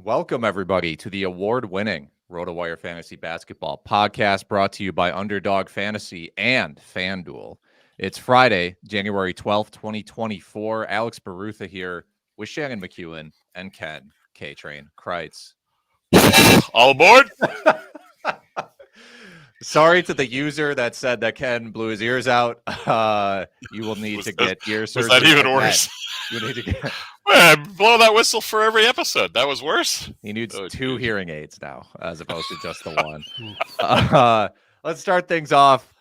Welcome, everybody, to the award-winning RotoWire Fantasy Basketball podcast brought to you by Underdog Fantasy and FanDuel. It's Friday, January 12th, 2024. Alex Barutha here with Shannon McEwen and Ken K-Train Kreitz. All aboard. Sorry to the user that said that Ken blew his ears out. You will need to get ear surgery. Was that even worse? You need to get... blow that whistle for every episode. That was worse. He needs two hearing aids now, as opposed to just the one. Let's start things off.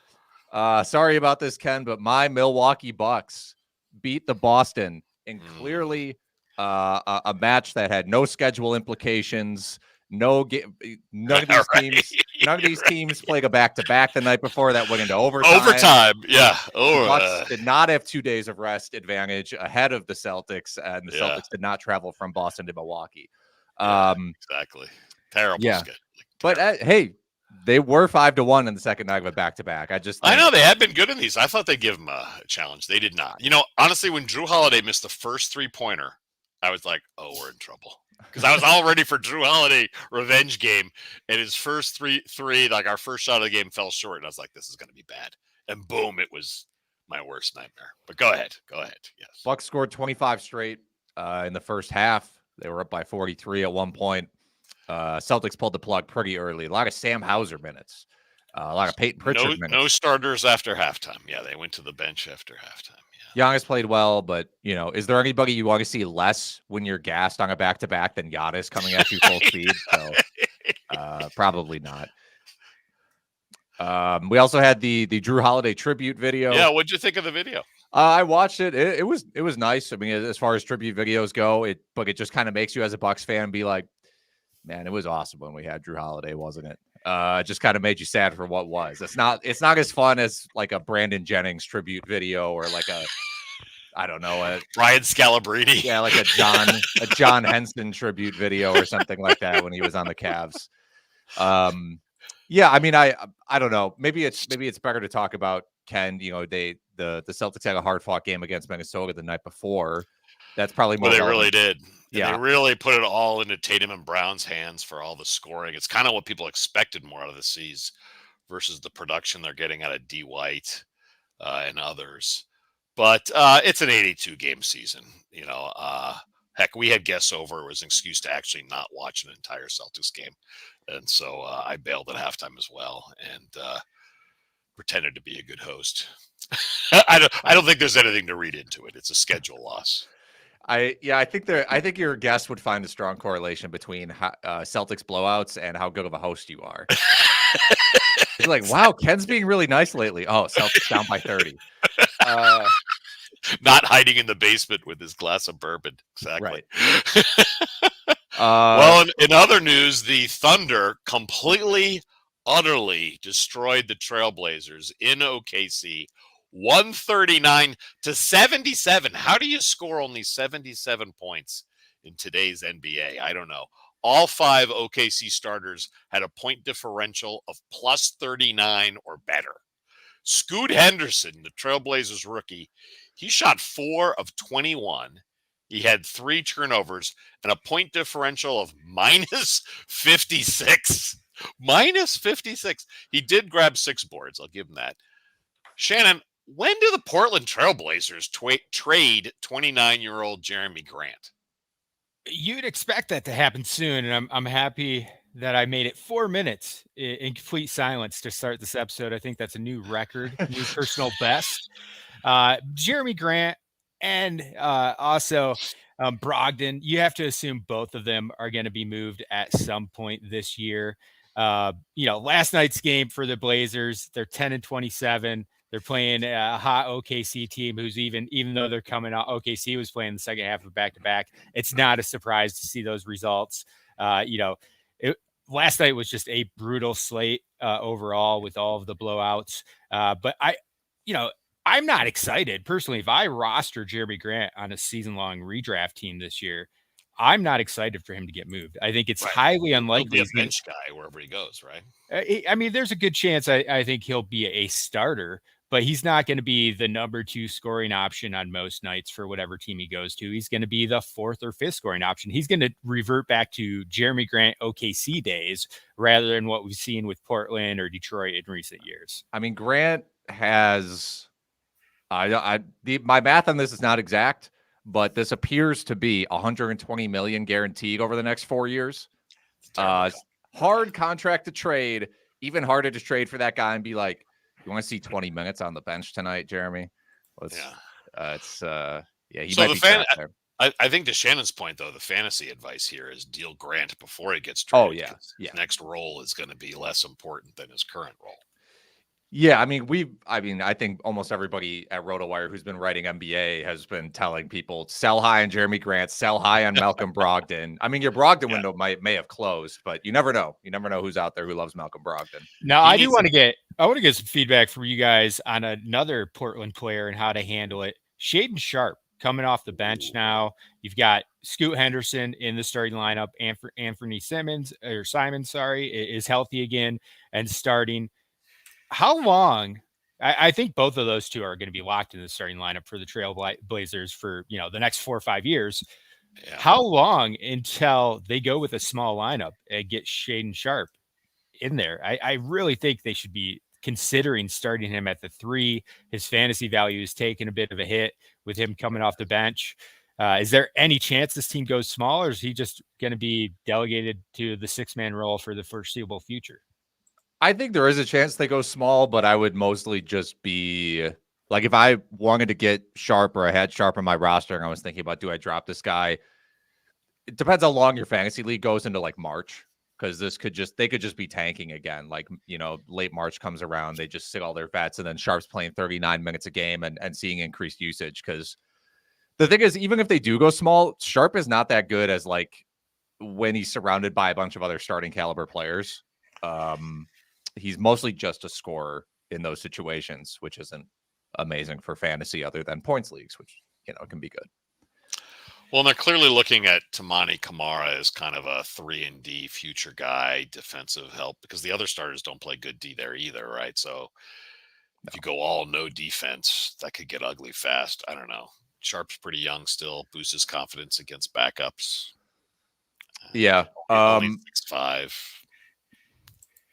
Sorry about this, Ken, but my Milwaukee Bucks beat the Boston in clearly a match that had no schedule implications. None of these teams played a back-to-back the night before that went into overtime. Yeah. The Bucks did not have 2 days of rest advantage ahead of the Celtics, and the Celtics did not travel from Boston to Milwaukee. Exactly. Terrible. Yeah. But hey, they were 5-1 in the second night of a back-to-back. I know they had been good in these. I thought they'd give them a challenge. They did not. Honestly, when Drew Holiday missed the first three-pointer, I was like, oh, we're in trouble. Because I was all ready for Drew Holiday revenge game, and his first three, like our first shot of the game, fell short, and I was like, "This is going to be bad." And boom, it was my worst nightmare. But go ahead. Yes. Bucks scored 25 straight in the first half. They were up by 43 at one point. Celtics pulled the plug pretty early. A lot of Sam Hauser minutes, a lot of Peyton Pritchard minutes. No starters after halftime. Yeah, they went to the bench after halftime. Giannis played well, but, is there anybody you want to see less when you're gassed on a back-to-back than Giannis coming at you full speed? So probably not. We also had the Drew Holiday tribute video. Yeah, what'd you think of the video? I watched it. It was nice. I mean, as far as tribute videos go, it just kind of makes you as a Bucks fan be like, man, it was awesome when we had Drew Holiday, wasn't it? It just kind of made you sad for what was. It's not as fun as like a Brandon Jennings tribute video or like a Ryan Scalabrine. Yeah, like a John Henson tribute video or something like that when he was on the Cavs. Yeah, I mean, I don't know. Maybe it's better to talk about Ken. The Celtics had a hard-fought game against Minnesota the night before. That's probably more. Well, they really did. Yeah, they really put it all into Tatum and Brown's hands for all the scoring. It's kind of what people expected more out of the C's versus the production they're getting out of D. White and others. But it's an 82-game season. Heck, we had guests over. It was an excuse to actually not watch an entire Celtics game. And so I bailed at halftime as well and pretended to be a good host. I don't think there's anything to read into it. It's a schedule loss. I think your guest would find a strong correlation between Celtics blowouts and how good of a host you are. He's like, wow, Ken's being really nice lately. Oh, Celtics down by 30. Not hiding in the basement with his glass of bourbon. Exactly. Right. Well, in other news, the Thunder completely, utterly destroyed the Trailblazers in OKC. 139-77. How do you score only 77 points in today's NBA? I don't know. All 5 OKC starters had a point differential of plus 39 or better. Scoot Henderson, the Trailblazers rookie, he shot 4 of 21. He had 3 turnovers and a point differential of minus 56. Minus 56. He did grab 6 boards. I'll give him that. Shannon, when do the Portland Trailblazers trade 29-year-old Jeremy Grant? You'd expect that to happen soon, and I'm happy that I made it 4 minutes in complete silence to start this episode. I think that's a new record, new personal best. Jeremy Grant and also Brogdon, you have to assume both of them are going to be moved at some point this year. Last night's game for the Blazers, they're 10-27. They're playing a hot OKC team who's even though they're coming out, OKC was playing the second half of back-to-back. It's not a surprise to see those results. Last night was just a brutal slate overall with all of the blowouts. But I'm not excited personally. If I roster Jeremy Grant on a season-long redraft team this year, I'm not excited for him to get moved. I think it's highly unlikely. He'll be a bench guy wherever he goes, right? I mean, there's a good chance I think he'll be a starter, but he's not going to be the number 2 scoring option on most nights for whatever team he goes to. He's going to be the 4th or 5th scoring option. He's going to revert back to Jeremy Grant OKC days rather than what we've seen with Portland or Detroit in recent years. I mean, Grant has my math on this is not exact, but this appears to be 120 million guaranteed over the next 4 years. Hard contract to trade, even harder to trade for that guy and be like, you want to see 20 minutes on the bench tonight, Jeremy? He so might be trapped there. I think to Shannon's point, though, the fantasy advice here is deal Grant before he gets traded. Oh, yeah. His next role is going to be less important than his current role. Yeah, I mean, I think almost everybody at RotoWire who's been writing NBA has been telling people sell high on Jeremy Grant, sell high on Malcolm Brogdon. I mean, your Brogdon window may have closed, but you never know. You never know who's out there who loves Malcolm Brogdon. Now, I want to get some feedback from you guys on another Portland player and how to handle it. Shaedon Sharpe coming off the bench now. You've got Scoot Henderson in the starting lineup. Anthony Simons is healthy again and starting. How long? I think both of those two are going to be locked in the starting lineup for the Trailblazers for the next 4 or 5 years. Yeah. How long until they go with a small lineup and get Shaedon Sharpe in there? I really think they should be considering starting him at the 3. His fantasy value is taking a bit of a hit with him coming off the bench. Is there any chance this team goes small, or is he just going to be delegated to the 6-man role for the foreseeable future? I think there is a chance they go small, but I would mostly just be like, if I wanted to get Sharpe or I had Sharpe on my roster and I was thinking about, do I drop this guy? It depends how long your fantasy league goes into like March, because they could just be tanking again. Like, late March comes around, they just sit all their vets, and then Sharpe's playing 39 minutes a game and seeing increased usage. Because the thing is, even if they do go small, Sharpe is not that good as like when he's surrounded by a bunch of other starting caliber players. He's mostly just a scorer in those situations, which isn't amazing for fantasy other than points leagues, which, can be good. Well, they're clearly looking at Tamani Kamara as kind of a 3-and-D future guy, defensive help, because the other starters don't play good D there either, right? So if you go all no defense, that could get ugly fast. I don't know. Sharpe's pretty young still, boosts his confidence against backups. Yeah. Only 6'5".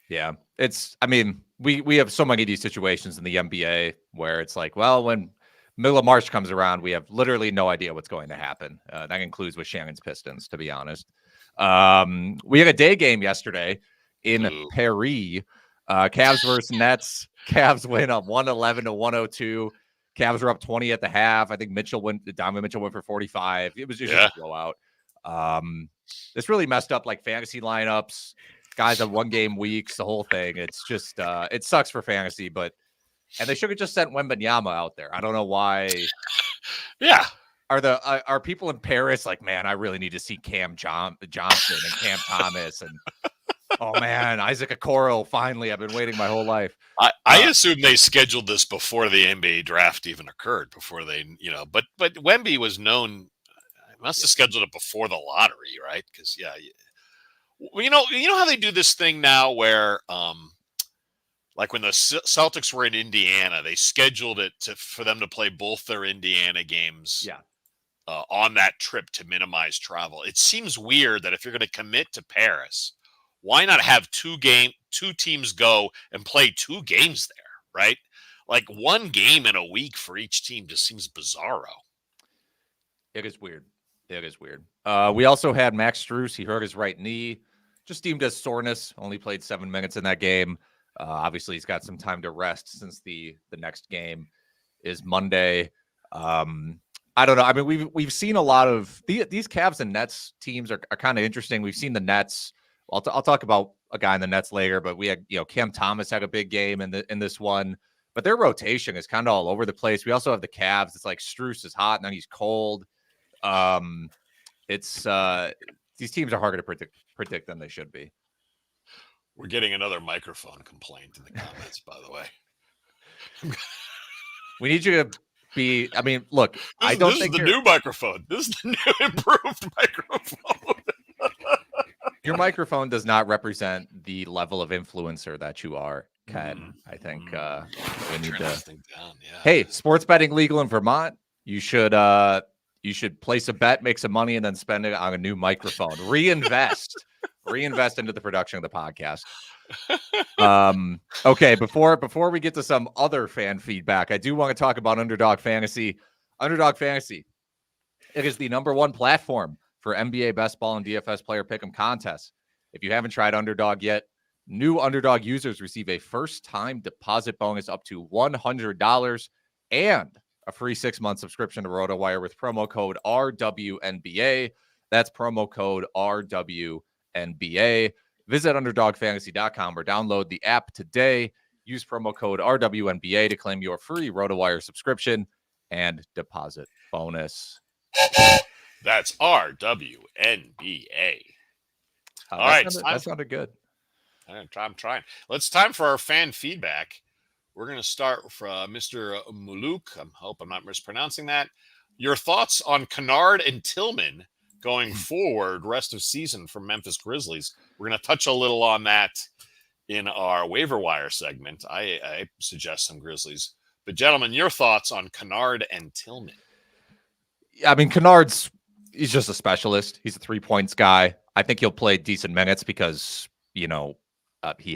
Yeah. We have so many of these situations in the NBA where it's like, well, when middle of March comes around, we have literally no idea what's going to happen. That includes with Shannon's Pistons, to be honest. We had a day game yesterday in Paris. Cavs versus Nets. Cavs win up 111-102. Cavs were up 20 at the half. I think Donovan Mitchell went for 45. It was just a blowout. This really messed up like fantasy lineups. Guys on 1-game weeks, the whole thing. It's just it sucks for fantasy, and they should have just sent Wembanyama out there. I don't know why. Yeah. Are people in Paris like, man, I really need to see Cam Johnson and Cam Thomas and oh man, Isaac Okoro, finally. I've been waiting my whole life. I assume they scheduled this before the NBA draft even occurred, before they, but Wemby was known, must have scheduled it before the lottery, right? Because you know how they do this thing now where, like when the Celtics were in Indiana, they scheduled it for them to play both their Indiana games on that trip to minimize travel. It seems weird that if you're going to commit to Paris, why not have two teams go and play 2 games there, right? Like 1 game in a week for each team just seems bizarro. It is weird. We also had Max Strus. He hurt his right knee. Just deemed as soreness. Only played 7 minutes in that game. Obviously, he's got some time to rest since the next game is Monday. I don't know. I mean, we've seen a lot of these Cavs and Nets teams are kind of interesting. We've seen the Nets. I'll talk about a guy in the Nets later, but we had Cam Thomas had a big game in this one. But their rotation is kind of all over the place. We also have the Cavs. It's like Strus is hot and then he's cold. It's these teams are harder to predict than they should be. We're getting another microphone complaint in the comments, by the way. We need you to be. I mean, look, I don't think this is the new microphone. This is the new improved microphone. Your microphone does not represent the level of influencer that you are, Ken. I think we need Turn to. this thing down. Yeah. Hey, sports betting legal in Vermont. You should place a bet, make some money, and then spend it on a new microphone. Reinvest into the production of the podcast. Okay, before we get to some other fan feedback, I do want to talk about Underdog Fantasy. Underdog Fantasy, it is the #1 platform for NBA best ball and DFS player pick'em contests. If you haven't tried Underdog yet, new Underdog users receive a first-time deposit bonus up to $100 and a free 6-month subscription to RotoWire with promo code RWNBA. That's promo code RWNBA. Visit UnderdogFantasy.com or download the app today. Use promo code RWNBA to claim your free RotoWire subscription and deposit bonus. That's RWNBA. All right. That sounded good. I'm trying. Time for our fan feedback. We're going to start from Mr. Muluk. I hope I'm not mispronouncing that. Your thoughts on Kennard and Tillman going forward rest of season for Memphis Grizzlies. We're going to touch a little on that in our waiver wire segment. I suggest some Grizzlies. But gentlemen, your thoughts on Kennard and Tillman? I mean, Kennard's he's just a specialist. He's a 3-points guy. I think he'll play decent minutes because, he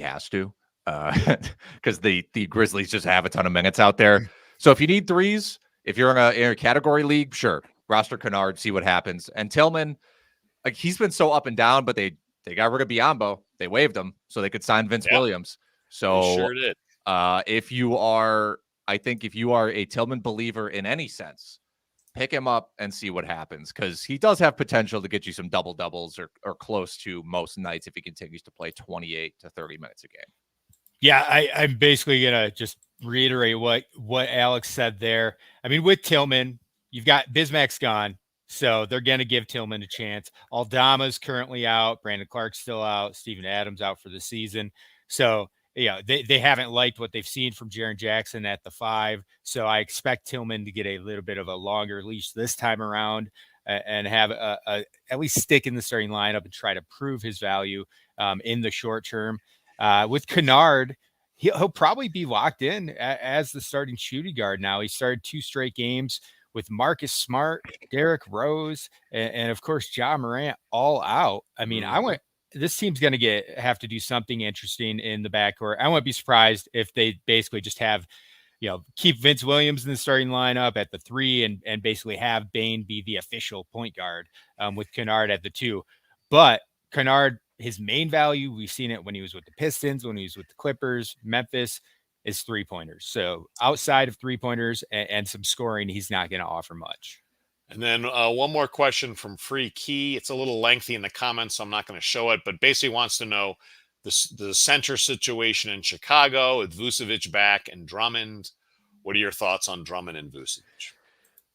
has to. Because the Grizzlies just have a ton of minutes out there. So if you need threes, if you're in a category league, sure, roster Kennard, see what happens. And Tillman, he's been so up and down, but they got rid of Biyombo. They waived him so they could sign Vince Williams. So they sure did. if you are a Tillman believer in any sense, pick him up and see what happens, because he does have potential to get you some doubles or close to most nights if he continues to play 28 to 30 minutes a game. Yeah, I'm basically going to just reiterate what Alex said there. I mean, with Tillman, you've got Bismack's gone, so they're going to give Tillman a chance. Aldama's currently out. Brandon Clark's still out. Steven Adams out for the season. So, they haven't liked what they've seen from Jaren Jackson at the 5. So I expect Tillman to get a little bit of a longer leash this time around and have at least stick in the starting lineup and try to prove his value in the short term. With Kennard, he'll probably be locked in as the starting shooting guard now. He started 2 straight games with Marcus Smart, Derrick Rose, and of course, Ja Morant all out. I mean, this team's going to have to do something interesting in the backcourt. I won't be surprised if they basically just have, keep Vince Williams in the starting lineup at the 3 and basically have Bane be the official point guard with Kennard at the 2. But Kennard, his main value, we've seen it when he was with the Pistons, when he was with the Clippers, Memphis, is 3-pointers. So outside of 3-pointers and some scoring, he's not going to offer much. And then one more question from Free Key. It's a little lengthy in the comments, so I'm not going to show it, but basically wants to know the center situation in Chicago with Vucevic back and Drummond. What are your thoughts on Drummond and Vucevic?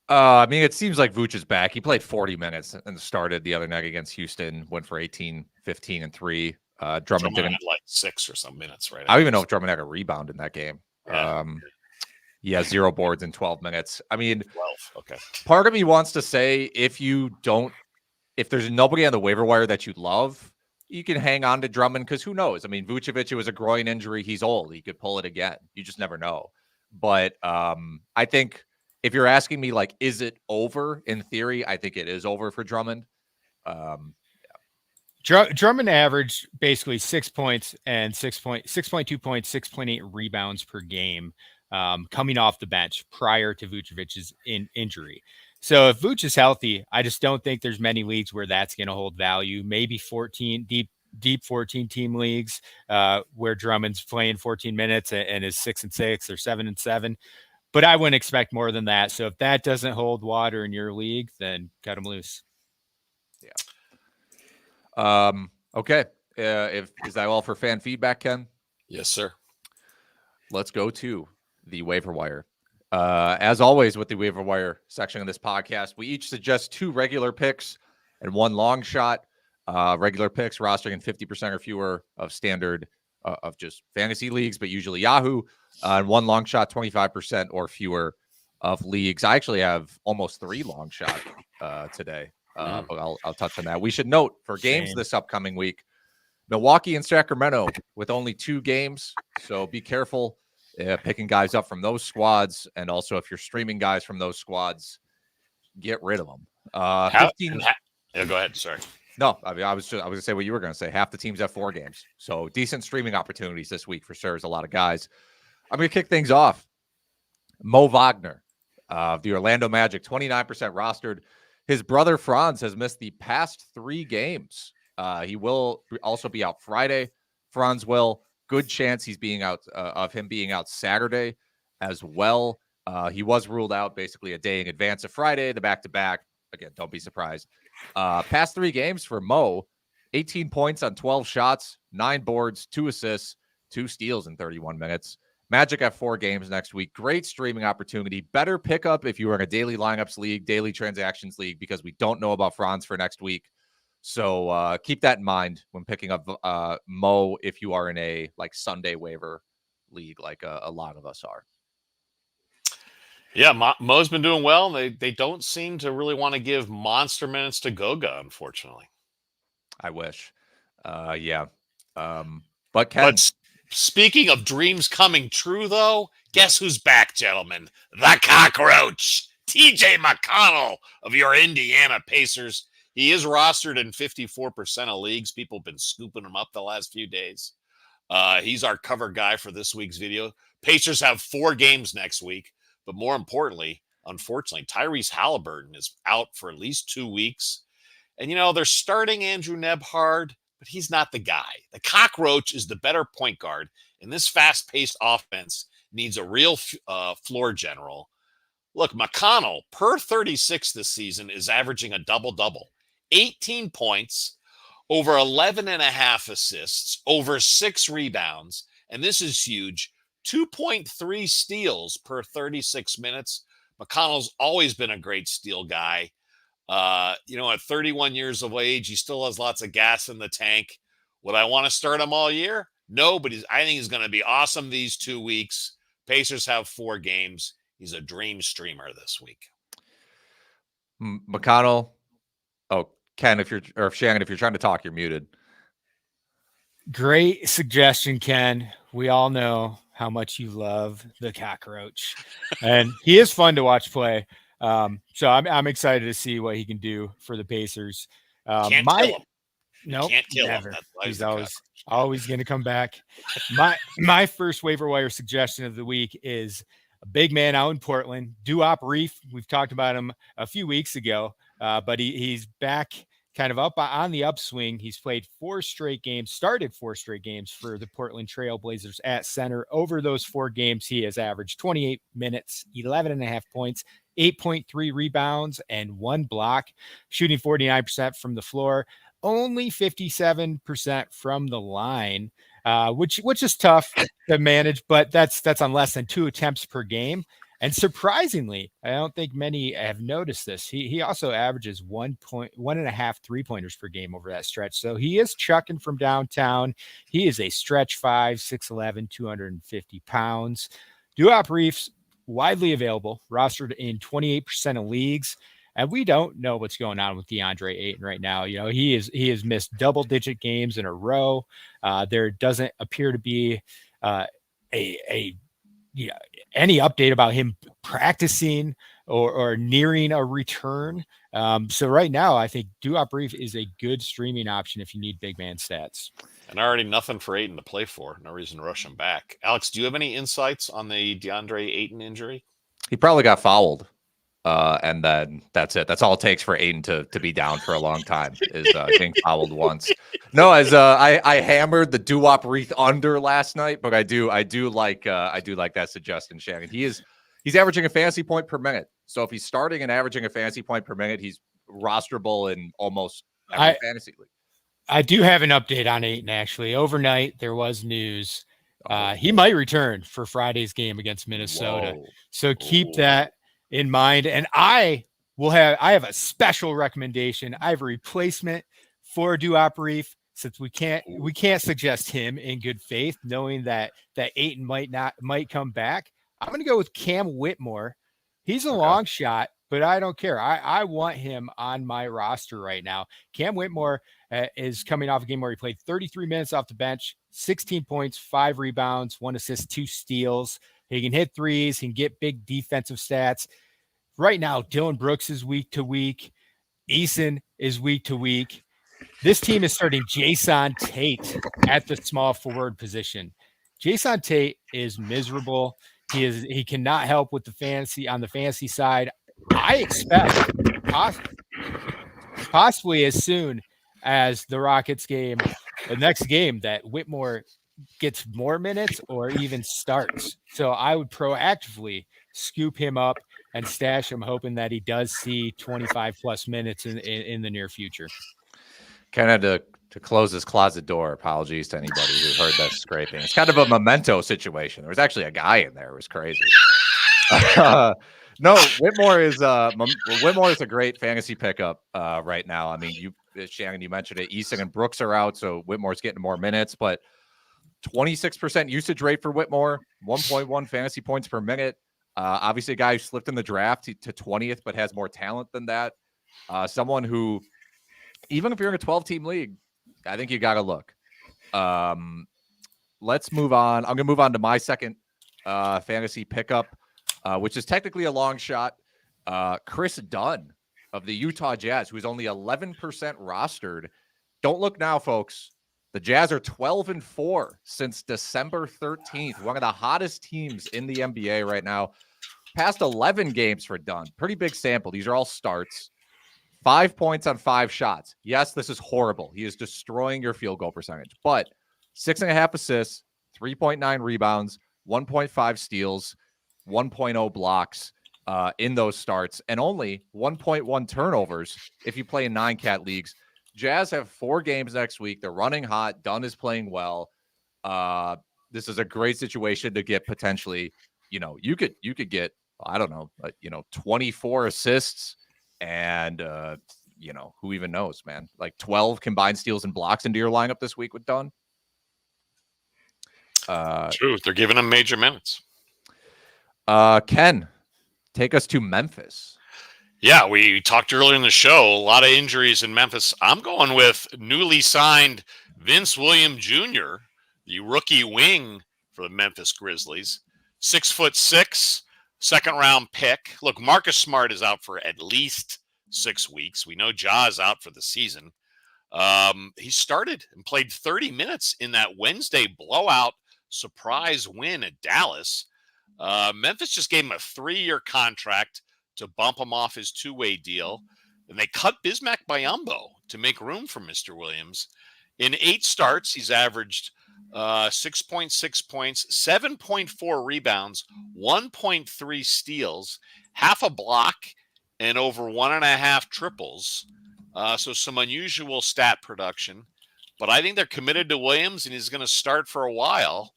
I mean, it seems like Vooch is back. He played 40 minutes and started the other night against Houston, went for 18, 15, and 3. Drummond didn't had like 6 or some minutes, right? I don't even know if Drummond had a rebound in that game. Yeah. 0 boards in 12 minutes. I mean, 12. Okay. Part of me wants to say if there's nobody on the waiver wire that you love, you can hang on to Drummond, because who knows? I mean, Vucevic, it was a groin injury. He's old. He could pull it again. You just never know. But I think if you're asking me, is it over? In theory, I think it is over for Drummond. Drummond averaged basically 6 points and 6.2 points, 6.8 rebounds per game coming off the bench prior to Vucevic's injury. So if Vooch is healthy, I just don't think there's many leagues where that's going to hold value. Maybe 14 deep 14 team leagues where Drummond's playing 14 minutes and is 6-6 or 7-7. But I wouldn't expect more than that. So if that doesn't hold water in your league, then cut him loose. Yeah. Okay. Is that all for fan feedback, Ken? Yes, sir. Let's go to the waiver wire. As always with the waiver wire section of this podcast, we each suggest 2 regular picks and 1 long shot. Regular picks rostering in 50% or fewer of standard of just fantasy leagues, but usually Yahoo. And 1 long shot, 25% or fewer of leagues. I actually have almost 3 long shot today, but I'll touch on that. We should note for games this upcoming week, Milwaukee and Sacramento with only 2 games. So be careful picking guys up from those squads. And also, if you're streaming guys from those squads, get rid of them. 15. Yeah, go ahead. Sorry. No, I mean, I was going to say what you were going to say. Half the teams have 4 games. So decent streaming opportunities this week for sure. There's a lot of guys. I'm going to kick things off. Mo Wagner of the Orlando Magic, 29% rostered. His brother Franz has missed the past 3 games. He will also be out Friday. Franz will. Good chance he's being out of him being out Saturday as well. He was ruled out basically a day in advance of Friday, the back-to-back. Again, don't be surprised. Past 3 games for Mo, 18 points on 12 shots, 9 boards, 2 assists, 2 steals in 31 minutes. Magic have 4 games next week. Great streaming opportunity. Better pickup if you are in a daily lineups league, daily transactions league, because we don't know about Franz for next week. So keep that in mind when picking up Mo if you are in a like Sunday waiver league like a lot of us are. Yeah, Mo's been doing well. They don't seem to really want to give monster minutes to Goga, unfortunately. I wish. Yeah. But speaking of dreams coming true, though, guess who's back, gentlemen? The cockroach, TJ McConnell of your Indiana Pacers. He is rostered in 54% of leagues. People have been scooping him up the last few days. He's our cover guy for this week's video. Pacers have 4 games next week. But more importantly, unfortunately, Tyrese Halliburton is out for at least 2 weeks. And, they're starting Andrew Nebhard, but he's not the guy. The cockroach is the better point guard, and this fast-paced offense needs a real floor general. Look, McConnell, per 36 this season, is averaging a double-double. 18 points, over 11.5 assists, over 6 rebounds, and this is huge, 2.3 steals per 36 minutes. McConnell's always been a great steal guy. At 31 years of age, he still has lots of gas in the tank. Would I want to start him all year? No, but I think he's going to be awesome these 2 weeks. Pacers have 4 games. He's a dream streamer this week. McConnell. Oh, Ken, Shannon, if you're trying to talk, you're muted. Great suggestion, Ken. We all know how much you love the cockroach, and he is fun to watch play. So I'm excited to see what he can do for the Pacers. Can't kill him. Nope, can't kill never. him. He's always going to come back. My first waiver wire suggestion of the week is a big man out in Portland, Duop Reath. We've talked about him a few weeks ago, but he's back kind of up on the upswing. He's played 4 straight games, started 4 straight games for the Portland Trail Blazers at center. Over those 4 games, he has averaged 28 minutes, 11.5 points, 8.3 rebounds, and 1 block, shooting 49% from the floor, only 57% from the line, which is tough to manage, but that's on less than 2 attempts per game. And surprisingly, I don't think many have noticed this. He also averages 1.5 3-pointers per game over that stretch. So he is chucking from downtown. He is a stretch 5, 6'11", 250 pounds. Duop Reath's widely available, rostered in 28% of leagues. And we don't know what's going on with DeAndre Ayton right now. He has missed double-digit games in a row. There doesn't appear to be any update about him practicing or nearing a return. So right now, I think Duop Reath is a good streaming option if you need big man stats. And already nothing for Ayton to play for. No reason to rush him back. Alex, do you have any insights on the DeAndre Ayton injury? He probably got fouled. And then that's it. That's all it takes for Ayton to be down for a long time is getting fouled once. No, as I hammered the Duop Reath under last night, but I do like that suggestion, Shannon. He's averaging a fantasy point per minute. So if he's starting and averaging a fantasy point per minute, he's rosterable in almost every fantasy league. I do have an update on Ayton, actually. Overnight, there was news. He might return for Friday's game against Minnesota. Whoa. So keep that in mind. And I have a special recommendation. I have a replacement for Duop Reath, since we can't suggest him in good faith, knowing that Ayton might come back. I'm going to go with Cam Whitmore. He's a long shot, but I don't care. I want him on my roster right now. Cam Whitmore is coming off a game where he played 33 minutes off the bench, 16 points, 5 rebounds, 1 assist, 2 steals. He can hit threes, he can get big defensive stats. Right now, Dylan Brooks is week to week. Eason is week to week. This team is starting Jason Tate at the small forward position. Jason Tate is miserable. He cannot help with the fantasy on the fantasy side. I expect possibly as soon as the Rockets game, the next game, that Whitmore gets more minutes or even starts. So I would proactively scoop him up and stash him, hoping that he does see 25 plus minutes in the near future. Kind of to close this closet door. Apologies to anybody who heard that scraping. It's kind of a memento situation. There was actually a guy in there. It was crazy. No, Whitmore is a great fantasy pickup right now. I mean, Shannon, you mentioned it. Eason and Brooks are out, so Whitmore's getting more minutes, but 26% usage rate for Whitmore, 1.1 fantasy points per minute. Obviously, a guy who slipped in the draft to 20th, but has more talent than that. Someone who, even if you're in a 12-team league, I think you got to look. Let's move on. I'm going to move on to my second fantasy pickup, which is technically a long shot. Kris Dunn of the Utah Jazz, who's only 11% rostered. Don't look now, folks. The Jazz are 12-4 since December 13th. One of the hottest teams in the NBA right now. Past 11 games for Dunn. Pretty big sample. These are all starts. 5 points on 5 shots. Yes, this is horrible. He is destroying your field goal percentage. But 6.5 assists, 3.9 rebounds, 1.5 steals, 1.0 blocks in those starts, and only 1.1 turnovers if you play in 9-cat leagues. Jazz have 4 games next week. They're running hot. Dunn is playing well. This is a great situation to get potentially, you could get, I don't know, 24 assists and, who even knows, man, like 12 combined steals and blocks into your lineup this week with Dunn. True. They're giving him major minutes. Ken, take us to Memphis. Yeah, we talked earlier in the show, a lot of injuries in Memphis. I'm going with newly signed Vince Williams Jr., the rookie wing for the Memphis Grizzlies. 6'6", second-round pick. Look, Marcus Smart is out for at least 6 weeks. We know Ja is out for the season. He started and played 30 minutes in that Wednesday blowout surprise win at Dallas. Memphis just gave him a 3-year contract to bump him off his 2-way deal. And they cut Bismack Biyombo to make room for Mr. Williams. In 8 starts, he's averaged 6.6 points, 7.4 rebounds, 1.3 steals, half a block, and over 1.5 triples. So some unusual stat production. But I think they're committed to Williams, and he's going to start for a while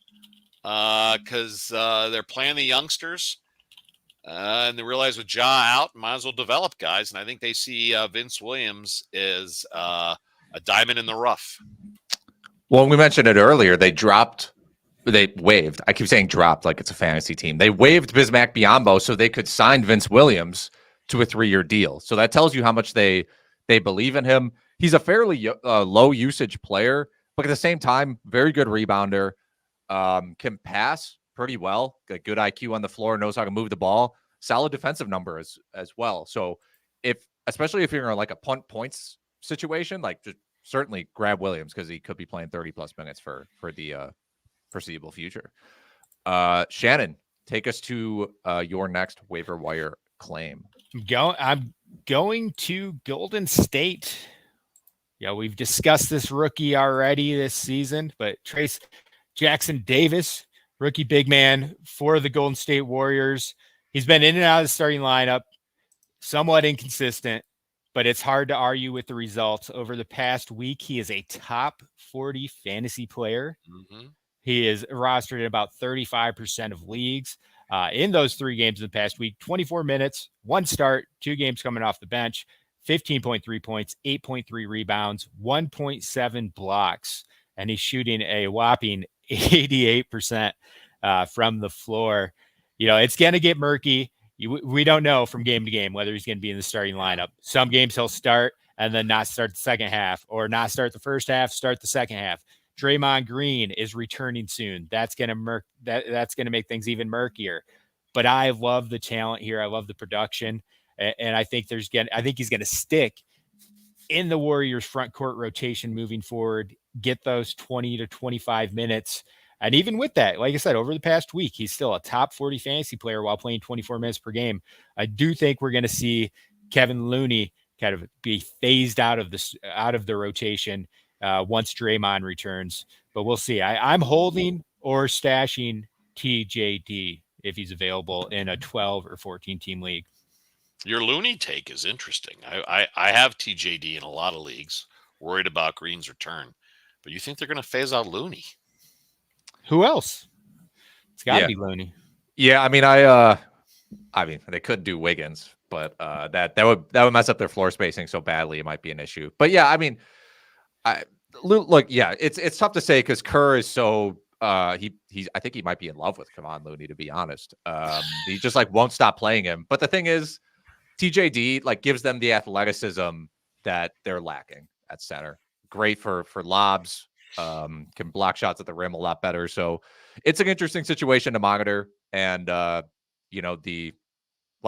because they're playing the youngsters. And they realize with Ja out, might as well develop guys. And I think they see Vince Williams as a diamond in the rough. Well, we mentioned it earlier. They waived. I keep saying dropped like it's a fantasy team. They waived Bismack Biyombo so they could sign Vince Williams to a 3-year deal. So that tells you how much they believe in him. He's a fairly low usage player, but at the same time, very good rebounder. Can pass pretty well, got good IQ on the floor, knows how to move the ball, solid defensive number as well. So especially if you're in like a punt points situation, like just certainly grab Williams because he could be playing 30 plus minutes for the foreseeable future. Shannon, take us to your next waiver wire claim. I'm going to Golden State. Yeah, we've discussed this rookie already this season, but Trayce Jackson-Davis, rookie big man for the Golden State Warriors. He's been in and out of the starting lineup, somewhat inconsistent, but it's hard to argue with the results. Over the past week, he is a top 40 fantasy player. Mm-hmm. He is rostered in about 35% of leagues. In those 3 games in the past week, 24 minutes, 1 start, 2 games coming off the bench, 15.3 points, 8.3 rebounds, 1.7 blocks, and he's shooting a whopping 88% from the floor. It's going to get murky. we don't know from game to game whether he's going to be in the starting lineup. Some games he'll start and then not start the second half, or not start the first half, start the second half. Draymond Green is returning soon. That's going to that's going to make things even murkier. But I love the talent here. I love the production, and I think he's going to stick in the Warriors front court rotation moving forward, get those 20 to 25 minutes. And even with that, like I said, over the past week, he's still a top 40 fantasy player while playing 24 minutes per game. I do think we're going to see Kevin Looney kind of be phased out of the rotation once Draymond returns, but we'll see. I'm holding or stashing TJD if he's available in a 12 or 14 team league. Your Looney take is interesting. I have TJD in a lot of leagues, worried about Green's return, but you think they're going to phase out Looney? Who else? It's got to be Looney. Yeah, I mean, they could do Wiggins, but that would mess up their floor spacing so badly it might be an issue. But yeah, I mean, it's tough to say because Kerr is so I think he might be in love with Kevon Looney, to be honest. He just won't stop playing him. But the thing is, TJD gives them the athleticism that they're lacking at center. Great for lobs. Can block shots at the rim a lot better. So it's an interesting situation to monitor. And like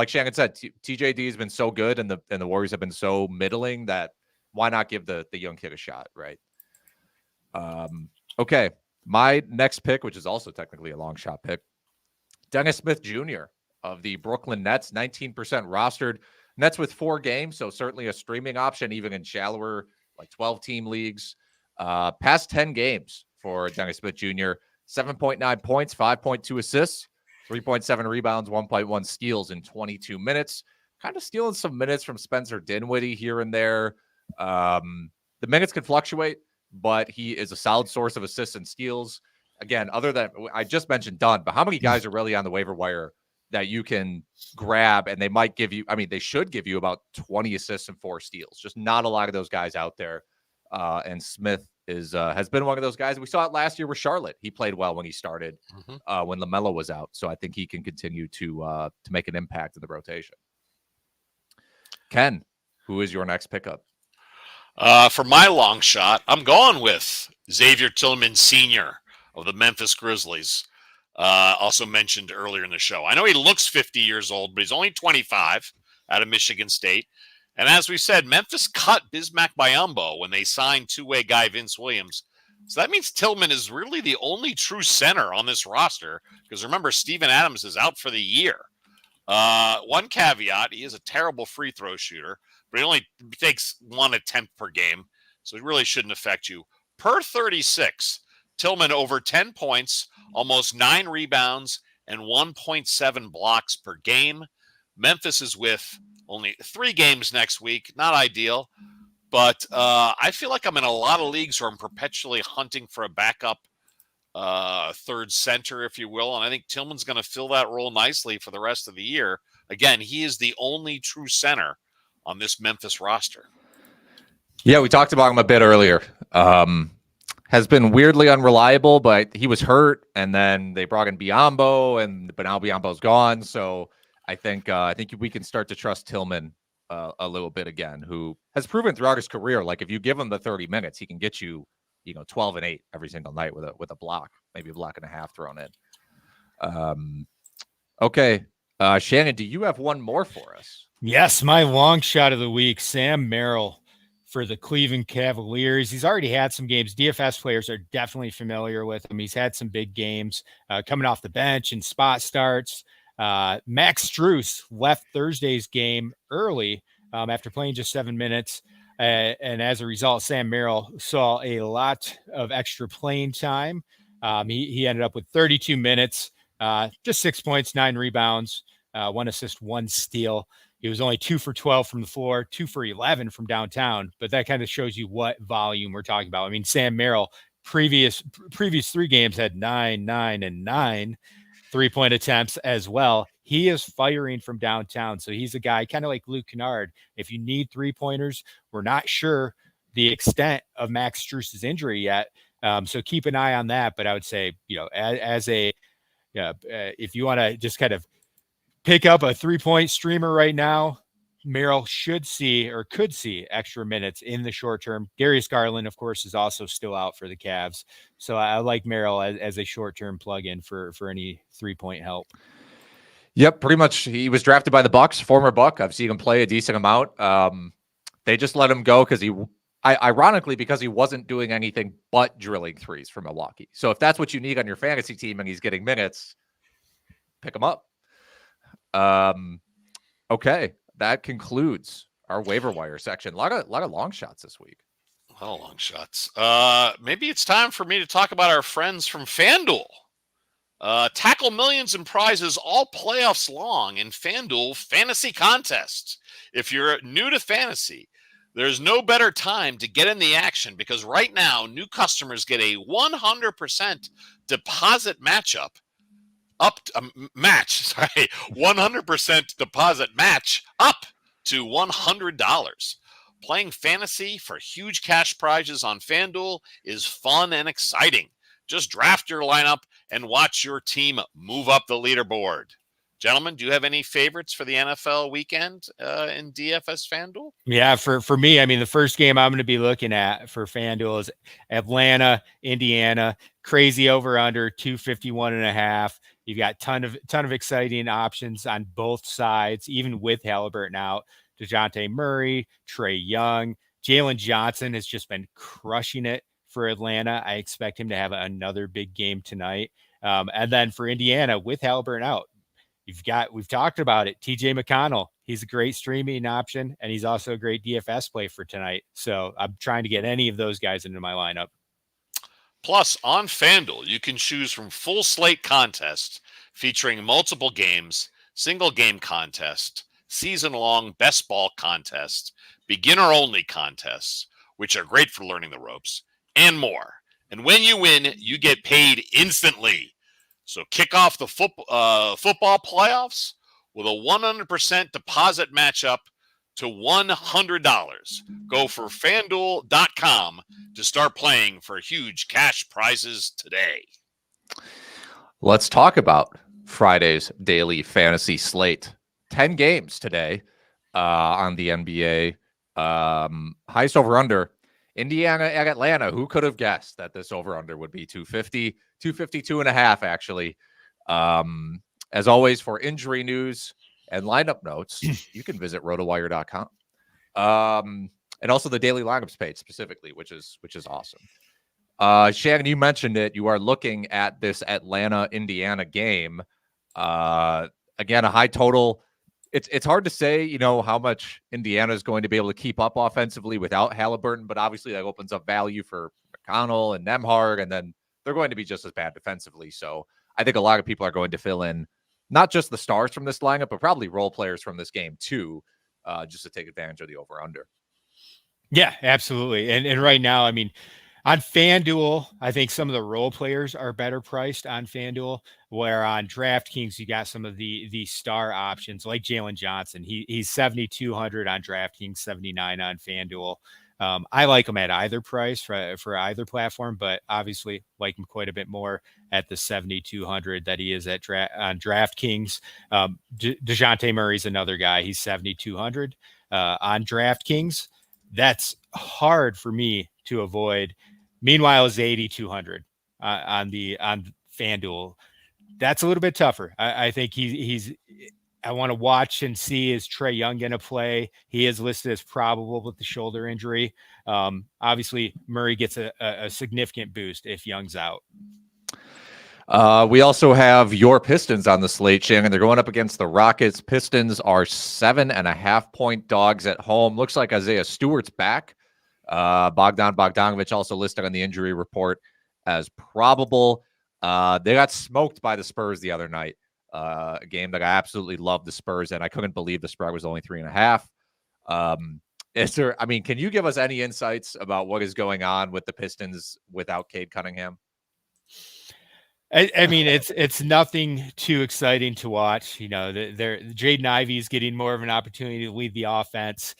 Shannon said, TJD has been so good, and the Warriors have been so middling that why not give the young kid a shot, right? Okay, my next pick, which is also technically a long shot pick, Dennis Smith Jr. of the Brooklyn Nets, 19% rostered. Nets with 4 games, so certainly a streaming option, even in shallower 12-team leagues. Past 10 games for Dennis Smith Jr., 7.9 points, 5.2 assists, 3.7 rebounds, 1.1 steals in 22 minutes. Kind of stealing some minutes from Spencer Dinwiddie here and there. The minutes can fluctuate, but he is a solid source of assists and steals. Again, other than I just mentioned Dunn, but how many guys are really on the waiver wire that you can grab and they might give you, they should give you about 20 assists and 4 steals. Just not a lot of those guys out there. And Smith has been one of those guys. We saw it last year with Charlotte. He played well when he started, when LaMelo was out. So I think he can continue to make an impact in the rotation. Ken, who is your next pickup? For my long shot, I'm going with Xavier Tillman Sr. of the Memphis Grizzlies. Also mentioned earlier in the show. I know he looks 50 years old, but he's only 25 out of Michigan State. And as we said, Memphis cut Bismack Biyombo when they signed two-way guy Vince Williams. So that means Tillman is really the only true center on this roster, because remember, Steven Adams is out for the year. One caveat, he is a terrible free throw shooter, but he only takes 1 attempt per game, so it really shouldn't affect you. Per 36, Tillman over 10 points, almost 9 rebounds, and 1.7 blocks per game. Memphis is with only 3 games next week. Not ideal, but I feel like I'm in a lot of leagues where I'm perpetually hunting for a backup third center, if you will, and I think Tillman's going to fill that role nicely for the rest of the year. Again, he is the only true center on this Memphis roster. Yeah, we talked about him a bit earlier. Has been weirdly unreliable, but he was hurt, and then they brought in Biyombo, but now Biyombo's gone. So I think we can start to trust Tillman a little bit again, who has proven throughout his career, if you give him the 30 minutes, he can get you, 12 and 8 every single night with a block, maybe a block and a half thrown in. Okay, Shannon, do you have one more for us? Yes, my long shot of the week, Sam Merrill for the Cleveland Cavaliers. He's already had some games. DFS players are definitely familiar with him. He's had some big games coming off the bench and spot starts. Max Strus left Thursday's game early after playing just 7 minutes. And as a result, Sam Merrill saw a lot of extra playing time. He ended up with 32 minutes, just 6 points, 9 rebounds, 1 assist, 1 steal. He was only 2 for 12 from the floor, 2 for 11 from downtown. But that kind of shows you what volume we're talking about. Sam Merrill, previous 3 games had 9, 9, and 9 3-point attempts as well. He is firing from downtown. So he's a guy kind of like Luke Kennard. If you need 3-pointers, we're not sure the extent of Max Strus's injury yet. So keep an eye on that. But I would say, if you want to just kind of pick up a 3-point streamer right now. Merrill should see or could see extra minutes in the short term. Darius Garland, of course, is also still out for the Cavs. So I like Merrill as a short-term plug-in for any 3-point help. Yep, pretty much. He was drafted by the Bucks, former Buck. I've seen him play a decent amount. They just let him go because ironically, because he wasn't doing anything but drilling threes for Milwaukee. So if that's what you need on your fantasy team and he's getting minutes, pick him up. Okay, that concludes our waiver wire section. A lot of long shots this week. Well, long shots. Maybe it's time for me to talk about our friends from FanDuel. Tackle millions in prizes all playoffs long in FanDuel fantasy contests. If you're new to fantasy, there's no better time to get in the action because right now, new customers get a 100% deposit matchup. 100% deposit match up to $100. Playing fantasy for huge cash prizes on FanDuel is fun and exciting. Just draft your lineup and watch your team move up the leaderboard. Gentlemen, do you have any favorites for the NFL weekend in DFS FanDuel? Yeah, for me, I mean, the first game I'm going to be looking at for FanDuel is Atlanta, Indiana. Crazy over under 251.5. You've got ton of exciting options on both sides, even with Halliburton out. DeJounte Murray, Trae Young, Jalen Johnson has just been crushing it for Atlanta. I expect him to have another big game tonight. And then for Indiana, with Halliburton out, we've talked about it. TJ McConnell, he's a great streaming option, and he's also a great DFS play for tonight. So I'm trying to get any of those guys into my lineup. Plus, on FanDuel, you can choose from full slate contests featuring multiple games, single game contest, season-long best ball contests, beginner-only contests, which are great for learning the ropes, and more. And when you win, you get paid instantly. So kick off the football playoffs with a 100% deposit matchup to $100. Go for FanDuel.com to start playing for huge cash prizes today. Let's talk about Friday's daily fantasy slate. 10 games today on the NBA. Highest over-under, Indiana at Atlanta. Who could have guessed that this over-under would be 250, 252.5, actually. As always, for injury news and lineup notes, you can visit RotoWire.com. And also the daily lineups page specifically, which is awesome. Shannon, you mentioned it. You are looking at this Atlanta-Indiana game. Again, a high total. It's hard to say, how much Indiana is going to be able to keep up offensively without Halliburton, but obviously that opens up value for McConnell and Nembhard, and then they're going to be just as bad defensively. So I think a lot of people are going to fill in not just the stars from this lineup, but probably role players from this game too, just to take advantage of the over-under. Yeah, absolutely. And right now, I mean, on FanDuel, I think some of the role players are better priced on FanDuel, where on DraftKings, you got some of the star options like Jalen Johnson. He's 7,200 on DraftKings, 79 on FanDuel. I like him at either price for either platform, but obviously like him quite a bit more at the 7,200 that he is on DraftKings. DeJounte Murray's another guy. He's 7,200 on DraftKings. That's hard for me to avoid. Meanwhile, is 8,200 on FanDuel. That's a little bit tougher. I think he's. I want to watch and see, is Trae Young going to play? He is listed as probable with the shoulder injury. Obviously, Murray gets a significant boost if Young's out. We also have your Pistons on the slate, Shannon. They're going up against the Rockets. Pistons are 7.5-point dogs at home. Looks like Isaiah Stewart's back. Bogdan Bogdanovic also listed on the injury report as probable. They got smoked by the Spurs the other night. A game that I absolutely love the Spurs, and I couldn't believe the spread was only 3.5. Can you give us any insights about what is going on with the Pistons without Cade Cunningham? I mean, it's nothing too exciting to watch. Jaden Ivey's getting more of an opportunity to lead the offense.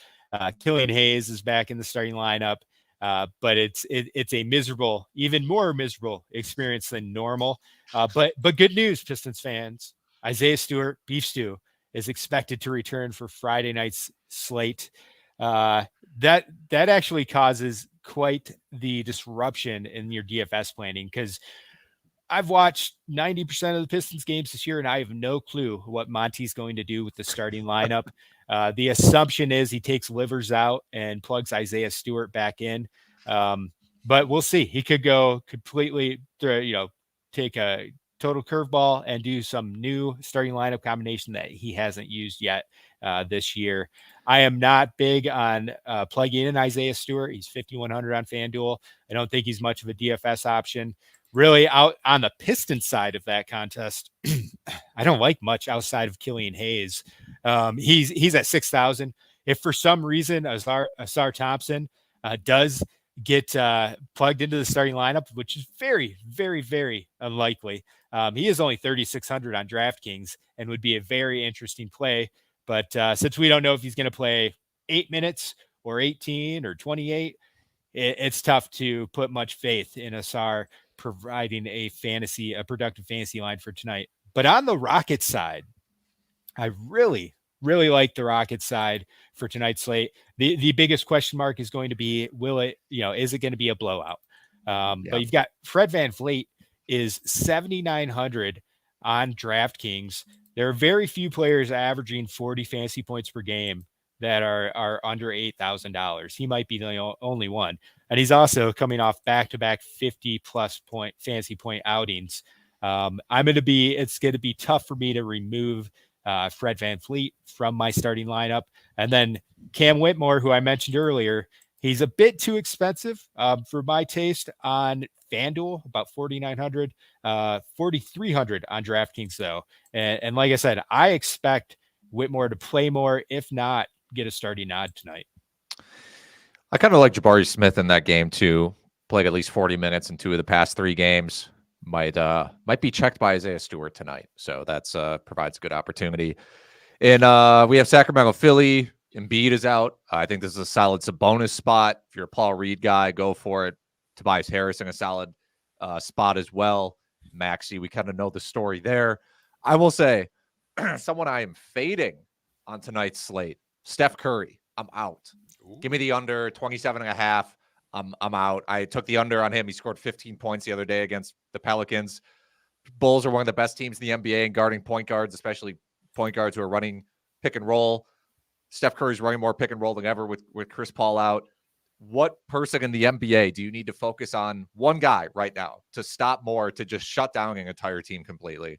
Killian Hayes is back in the starting lineup, but it's a miserable, even more miserable experience than normal. But good news, Pistons fans. Isaiah Stewart, beef stew, is expected to return for Friday night's slate. That actually causes quite the disruption in your DFS planning, because I've watched 90% of the Pistons games this year, and I have no clue what Monty's going to do with the starting lineup. The assumption is he takes Livers out and plugs Isaiah Stewart back in. But we'll see. He could go completely, take a total curveball and do some new starting lineup combination that he hasn't used yet this year. I am not big on plugging in Isaiah Stewart. He's 5,100 on FanDuel. I don't think he's much of a DFS option. Really, out on the Pistons side of that contest, I don't like much outside of Killian Hayes. He's at 6,000. If for some reason Asar Thompson does get plugged into the starting lineup, which is very, very, very unlikely, he is only 3,600 on DraftKings and would be a very interesting play. But since we don't know if he's going to play 8 minutes or 18 or 28, it's tough to put much faith in Asar providing a productive fantasy line for tonight. But on the Rockets side, I really, really like the Rockets side for tonight's slate. The biggest question mark is going to be, is it going to be a blowout? But you've got Fred VanVleet is 7,900 on DraftKings. There are very few players averaging 40 fantasy points per game that are under $8,000. He might be the only one. And he's also coming off back-to-back 50-plus point fantasy point outings. It's going to be tough for me to remove Fred VanVleet from my starting lineup. And then Cam Whitmore, who I mentioned earlier, he's a bit too expensive for my taste on FanDuel, about 4,900, 4,300 on DraftKings, though. And like I said, I expect Whitmore to play more, if not get a starting nod tonight. I kind of like Jabari Smith in that game too. Played at least 40 minutes in 2 of the past 3 games. Might be checked by Isaiah Stewart tonight, so that's provides a good opportunity. And we have Sacramento, Philly. Embiid is out. I think this is a solid Sabonis spot. If you're a Paul Reed guy, go for it. Tobias Harris in a solid spot as well. Maxey, we kind of know the story there. I will say, someone I am fading on tonight's slate, Steph Curry. I'm out. Ooh. Give me the under 27.5. I'm out. I took the under on him. He scored 15 points the other day against the Pelicans. Bulls are one of the best teams in the NBA in guarding point guards, especially point guards who are running pick and roll. Steph Curry's running more pick and roll than ever with Chris Paul out. What person in the NBA do you need to focus on? One guy right now to stop more, to just shut down an entire team completely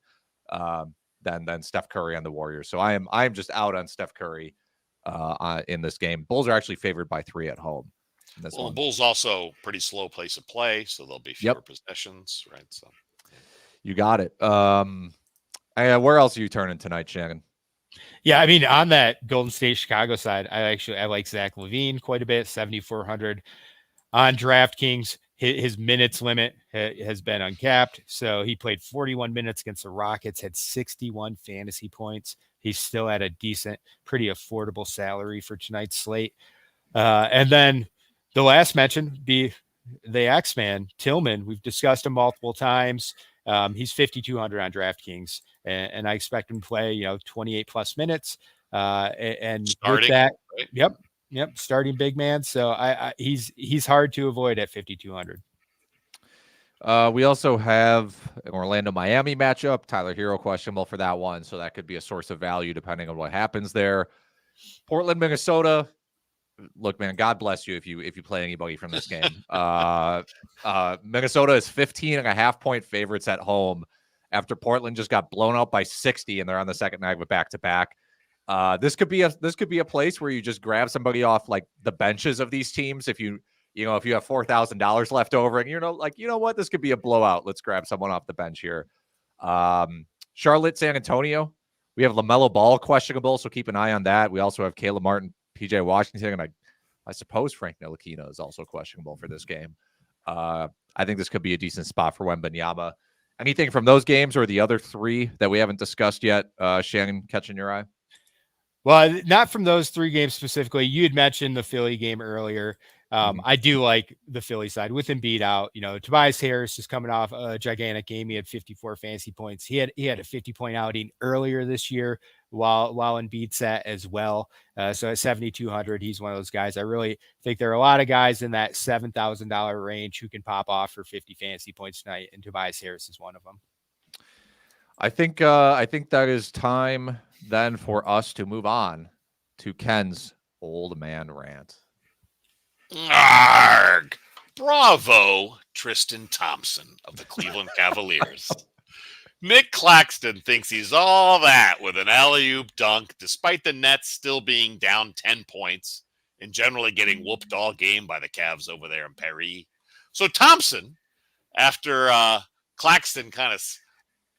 than Steph Curry on the Warriors. So I am just out on Steph Curry in this game. Bulls are actually favored by 3 at home. The Bulls also pretty slow pace of play, so there'll be fewer possessions, right? So you got it. Where else are you turning tonight, Shannon? Yeah, I mean, on that Golden State Chicago side, I like Zach LaVine quite a bit, 7,400 on DraftKings. His minutes limit has been uncapped, so he played 41 minutes against the Rockets, had 61 fantasy points. He's still at a decent, pretty affordable salary for tonight's slate. And then the last mention, the X-Man, Tillman. We've discussed him multiple times. He's 5,200 on DraftKings, and I expect him to play, 28 plus minutes. And starting, with that, right? Yep, starting big man. So he's hard to avoid at 5,200. We also have an Orlando-Miami matchup. Tyler Hero questionable for that one, so that could be a source of value depending on what happens there. Portland, Minnesota. Look, man, God bless you if you play anybody from this game. Minnesota is 15.5 point favorites at home after Portland just got blown out by 60, and they're on the second night with back-to-back. This could be a place where you just grab somebody off like the benches of these teams. If you have $4,000 left over, and you know what, this could be a blowout. Let's grab someone off the bench here. Charlotte, San Antonio. We have LaMelo Ball questionable, so keep an eye on that. We also have Caleb Martin, PJ Washington, and I suppose Frank Ntilikina is also questionable for this game. I think this could be a decent spot for Wembanyama. Anything from those games or the other 3 that we haven't discussed yet, Shannon, catching your eye? Well, not from those 3 games specifically. You had mentioned the Philly game earlier. I do like the Philly side with Embiid out. Tobias Harris is coming off a gigantic game. He had 54 fantasy points. He had a 50-point outing earlier this year while in beats at as well. So at 7,200, he's one of those guys. I really think there are a lot of guys in that $7,000 range who can pop off for 50 fantasy points tonight, and Tobias Harris is one of them. I think that is time then for us to move on to Ken's old man rant. Arg! Bravo, Tristan Thompson of the Cleveland Cavaliers. Nick Claxton thinks he's all that with an alley-oop dunk, despite the Nets still being down 10 points and generally getting whooped all game by the Cavs over there in Paris. So Thompson, after Claxton kind of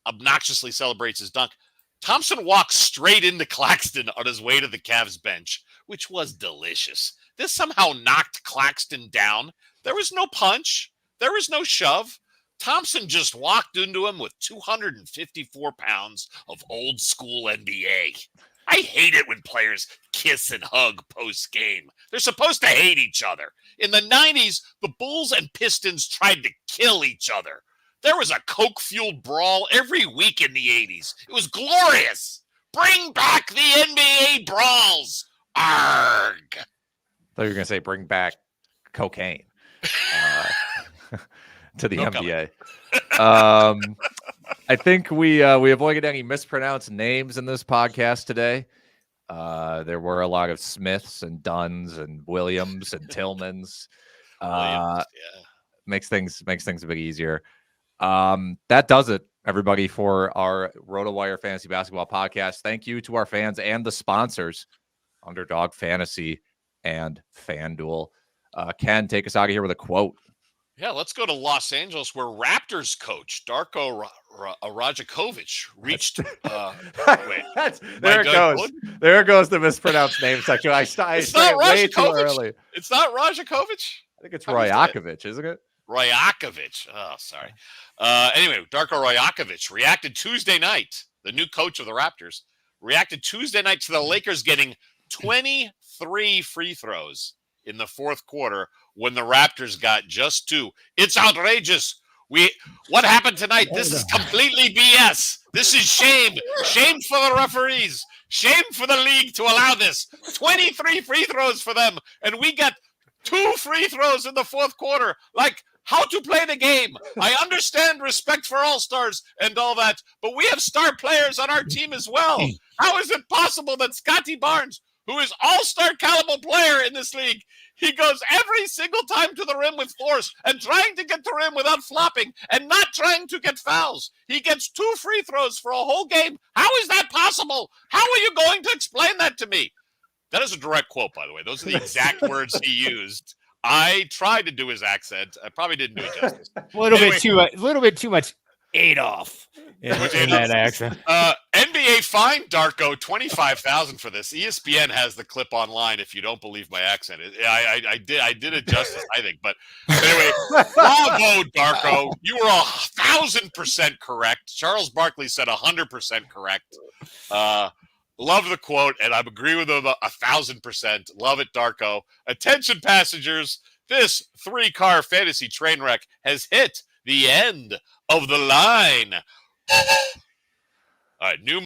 obnoxiously celebrates his dunk, Thompson walks straight into Claxton on his way to the Cavs bench, which was delicious. This somehow knocked Claxton down. There was no punch. There was no shove. Thompson just walked into him with 254 pounds of old school NBA. I hate it when players kiss and hug post-game. They're supposed to hate each other. In the 90s, the Bulls and Pistons tried to kill each other. There was a coke-fueled brawl every week in the 80s. It was glorious. Bring back the NBA brawls. Arg. I thought you were going to say bring back cocaine to the NBA. I think we avoided any mispronounced names in this podcast today. There were a lot of Smiths and Dunns and Williams and Tillmans. Makes things a bit easier. That does it, everybody, for our RotoWire Fantasy Basketball podcast. Thank you to our fans and the sponsors, Underdog Fantasy and FanDuel. Ken, take us out of here with a quote. Yeah, let's go to Los Angeles, where Raptors coach Darko Rajakovic reached. There it goes. The mispronounced name section. I started way too early. It's not Rajakovic. I think it's Rajakovic, isn't it? Rajakovic. Oh, sorry. Anyway, Darko Rajakovic reacted Tuesday night. The new coach of the Raptors reacted Tuesday night to the Lakers getting 23 free throws in the fourth quarter when the Raptors got just 2. It's outrageous. What happened tonight? This is completely BS. This is shame. Shame for the referees. Shame for the league to allow this. 23 free throws for them, and we got 2 free throws in the fourth quarter. Like, how to play the game. I understand respect for all-stars and all that, but we have star players on our team as well. How is it possible that Scotty Barnes, who is all-star caliber player in this league, he goes every single time to the rim with force and trying to get to rim without flopping and not trying to get fouls. He gets 2 free throws for a whole game. How is that possible? How are you going to explain that to me? That is a direct quote, by the way. Those are the exact words he used. I tried to do his accent. I probably didn't do it justice. A little bit too much Adolf in that accent. NBA fined Darko $25,000 for this. ESPN has the clip online. If you don't believe my accent, I did it justice, I think. But anyway, bravo, Darko. You were 1,000% correct. Charles Barkley said 100% correct. Love the quote, and I agree with him 1,000%. Love it, Darko. Attention, passengers. This 3-car fantasy train wreck has hit the end of the line. All right, new